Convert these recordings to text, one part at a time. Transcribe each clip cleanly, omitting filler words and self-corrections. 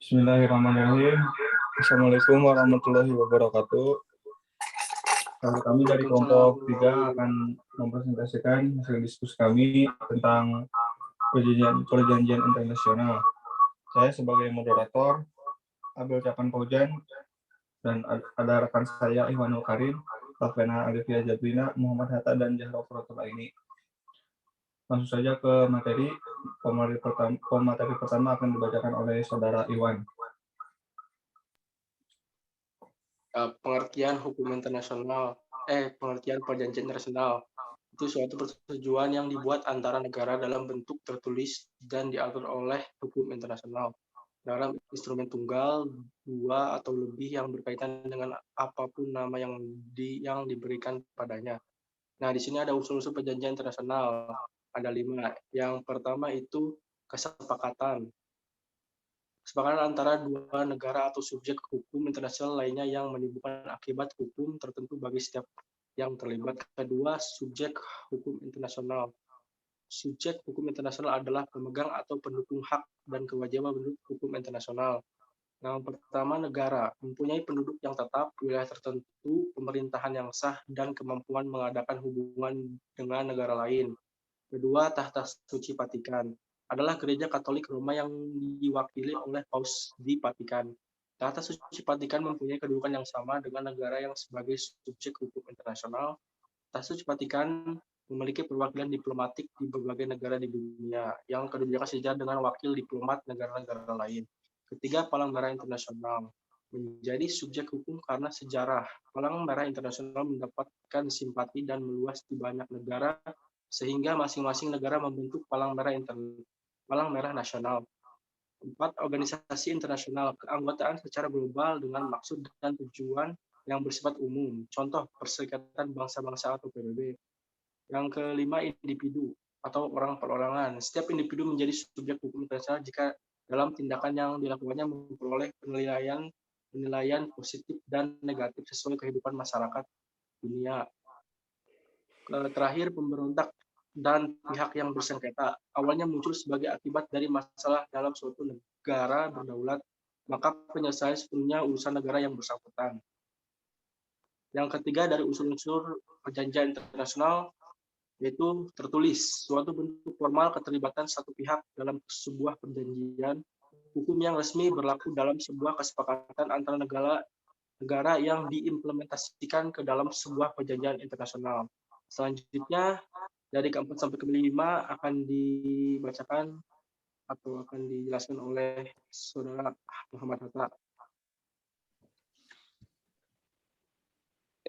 Bismillahirrahmanirrahim. Assalamualaikum warahmatullahi wabarakatuh. Kami dari kelompok 3 akan mempresentasikan hasil diskusi kami tentang perjanjian internasional. Saya sebagai moderator, Abel Capan Paujan, dan ada rekan saya Iwanul Karim, Tafena Alivia Jablina, Muhammad Hatta, dan Jahro Protol ini. Langsung saja ke materi. Pemateri pertama akan dibacakan oleh Saudara Iwan. Pengertian hukum internasional, pengertian perjanjian internasional itu suatu persetujuan yang dibuat antara negara dalam bentuk tertulis dan diatur oleh hukum internasional dalam instrumen tunggal, dua atau lebih yang berkaitan dengan apapun nama yang diberikan padanya. Nah, di sini ada unsur-unsur perjanjian internasional, ada 5. Yang pertama itu kesepakatan. Kesepakatan antara dua negara atau subjek hukum internasional lainnya yang menimbulkan akibat hukum tertentu bagi setiap yang terlibat. Kedua, subjek hukum internasional. Subjek hukum internasional adalah pemegang atau pendukung hak dan kewajiban penduduk hukum internasional. Yang pertama, negara mempunyai penduduk yang tetap, wilayah tertentu, pemerintahan yang sah, dan kemampuan mengadakan hubungan dengan negara lain. Kedua, tahta suci Vatikan adalah gereja Katolik Roma yang diwakili oleh Paus di Vatikan. Tahta suci Vatikan mempunyai kedudukan yang sama dengan negara yang sebagai subjek hukum internasional. Tahta suci Vatikan memiliki perwakilan diplomatik di berbagai negara di dunia yang kedudukan sejajar dengan wakil diplomat negara-negara lain. Ketiga, Palang Merah Internasional menjadi subjek hukum karena sejarah. Palang Merah Internasional mendapatkan simpati dan meluas di banyak negara sehingga masing-masing negara membentuk Palang Merah Nasional. 4. Organisasi internasional, keanggotaan secara global dengan maksud dan tujuan yang bersifat umum. Contoh, Perserikatan Bangsa-Bangsa atau PBB. Yang kelima, individu atau orang perorangan. Setiap individu menjadi subjek hukum internasional jika dalam tindakan yang dilakukannya memperoleh penilaian positif dan negatif sesuai kehidupan masyarakat dunia. Terakhir, pemberontak dan pihak yang bersengketa awalnya muncul sebagai akibat dari masalah dalam suatu negara berdaulat, maka penyelesaian sepenuhnya urusan negara yang bersangkutan. Yang ketiga dari unsur-unsur perjanjian internasional yaitu tertulis, suatu bentuk formal keterlibatan satu pihak dalam sebuah perjanjian hukum yang resmi berlaku dalam sebuah kesepakatan antara negara yang diimplementasikan ke dalam sebuah perjanjian internasional. Selanjutnya, dari keempat sampai kelima akan dibacakan atau akan dijelaskan oleh Saudara Muhammad Hatta.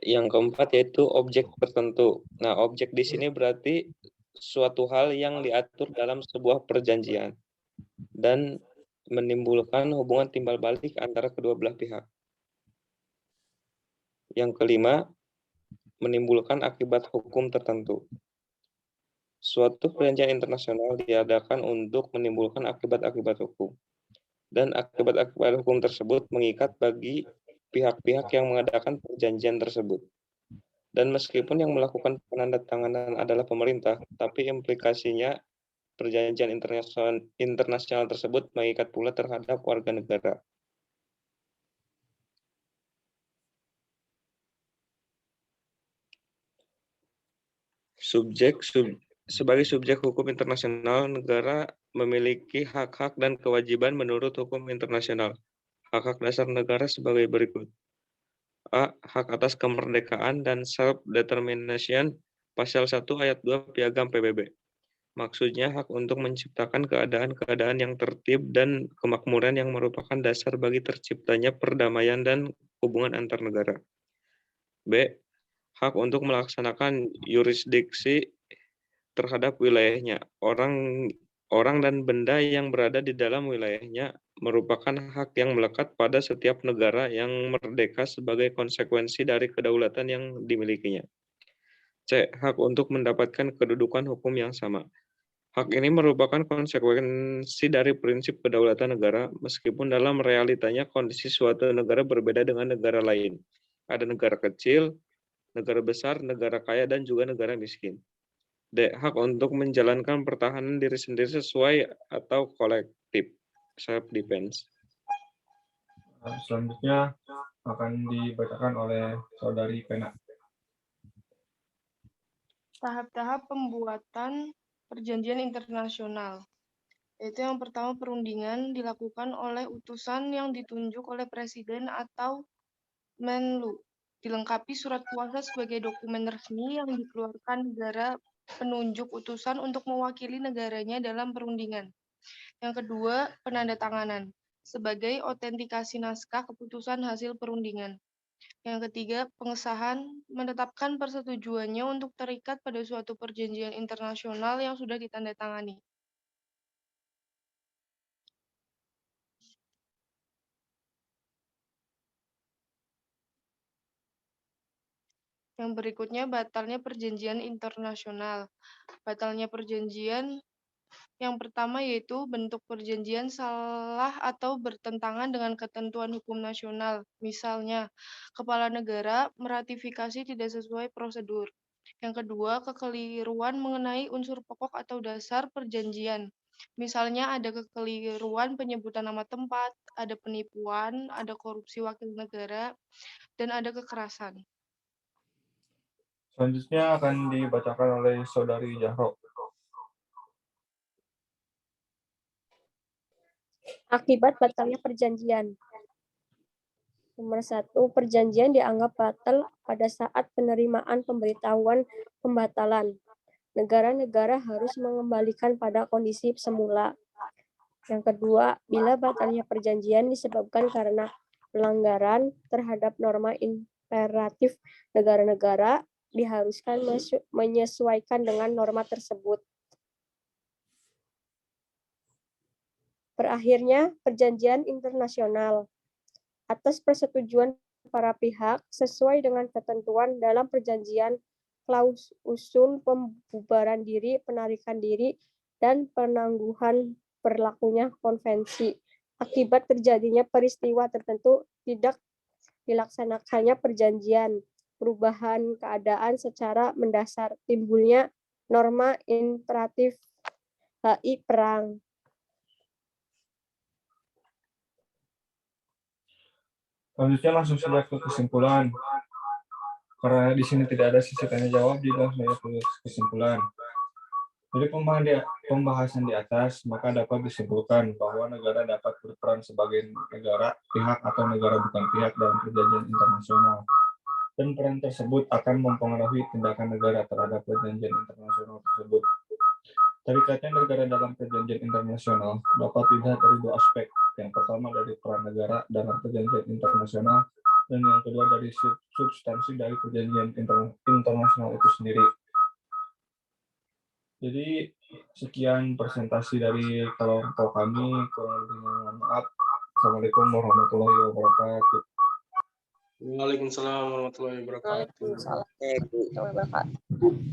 Yang keempat yaitu objek tertentu. Nah, objek di sini berarti suatu hal yang diatur dalam sebuah perjanjian dan menimbulkan hubungan timbal balik antara kedua belah pihak. Yang kelima, menimbulkan akibat hukum tertentu. Suatu perjanjian internasional diadakan untuk menimbulkan akibat-akibat hukum. Dan akibat-akibat hukum tersebut mengikat bagi pihak-pihak yang mengadakan perjanjian tersebut. Dan meskipun yang melakukan penandatanganan adalah pemerintah, tapi implikasinya perjanjian internasional tersebut mengikat pula terhadap warga negara. Sebagai subjek hukum internasional, negara memiliki hak-hak dan kewajiban menurut hukum internasional. Hak-hak dasar negara sebagai berikut. A. Hak atas kemerdekaan dan self-determination, pasal 1 ayat 2 Piagam PBB. Maksudnya hak untuk menciptakan keadaan-keadaan yang tertib dan kemakmuran yang merupakan dasar bagi terciptanya perdamaian dan hubungan antar negara. B. Hak untuk melaksanakan yurisdiksi terhadap wilayahnya. Orang dan benda yang berada di dalam wilayahnya merupakan hak yang melekat pada setiap negara yang merdeka sebagai konsekuensi dari kedaulatan yang dimilikinya. C. Hak untuk mendapatkan kedudukan hukum yang sama. Hak ini merupakan konsekuensi dari prinsip kedaulatan negara, meskipun dalam realitanya kondisi suatu negara berbeda dengan negara lain. Ada negara kecil, negara besar, negara kaya, dan juga negara miskin. D. Hak untuk menjalankan pertahanan diri sendiri sesuai atau kolektif, self-defense. Selanjutnya akan dibacakan oleh Saudari Pena. Tahap-tahap pembuatan perjanjian internasional. Yaitu yang pertama, perundingan dilakukan oleh utusan yang ditunjuk oleh presiden atau Menlu. Dilengkapi surat kuasa sebagai dokumen resmi yang dikeluarkan negara penunjuk utusan untuk mewakili negaranya dalam perundingan. Yang kedua, penandatanganan sebagai autentikasi naskah keputusan hasil perundingan. Yang ketiga, pengesahan menetapkan persetujuannya untuk terikat pada suatu perjanjian internasional yang sudah ditandatangani. Yang berikutnya, batalnya perjanjian internasional. Batalnya perjanjian yang pertama yaitu bentuk perjanjian salah atau bertentangan dengan ketentuan hukum nasional. Misalnya, kepala negara meratifikasi tidak sesuai prosedur. Yang kedua, kekeliruan mengenai unsur pokok atau dasar perjanjian. Misalnya ada kekeliruan penyebutan nama tempat, ada penipuan, ada korupsi wakil negara, dan ada kekerasan. Selanjutnya akan dibacakan oleh Saudari Jahro. Akibat batalnya perjanjian. Nomor 1, perjanjian dianggap batal pada saat penerimaan pemberitahuan pembatalan. Negara-negara harus mengembalikan pada kondisi semula. Yang kedua, bila batalnya perjanjian disebabkan karena pelanggaran terhadap norma imperatif negara-negara, diharuskan menyesuaikan dengan norma tersebut. Berakhirnya perjanjian internasional. Atas persetujuan para pihak sesuai dengan ketentuan dalam perjanjian, klausul pembubaran diri, penarikan diri, dan penangguhan berlakunya konvensi. Akibat terjadinya peristiwa tertentu tidak dilaksanakannya perjanjian, perubahan keadaan secara mendasar, timbulnya norma imperatif HI perang. Selanjutnya langsung saja ke kesimpulan. Karena di sini tidak ada sesi tanya jawab, jadi langsung saja ke kesimpulan. Dari pembahasan di atas, maka dapat disimpulkan bahwa negara dapat berperan sebagai negara, pihak, atau negara bukan pihak dalam perjanjian internasional. Dan peran tersebut akan mempengaruhi tindakan negara terhadap perjanjian internasional tersebut. Terikatnya negara dalam perjanjian internasional dapat dilihat dari dua aspek. Yang pertama dari peran negara dalam perjanjian internasional, dan yang kedua dari substansi dari perjanjian internasional itu sendiri. Jadi sekian presentasi dari kelompok kami, kurang lebihnya mohon maaf. Assalamualaikum warahmatullahi wabarakatuh. Waalaikumsalam warahmatullahi wabarakatuh. Waalaikumsalam warahmatullahi wabarakatuh.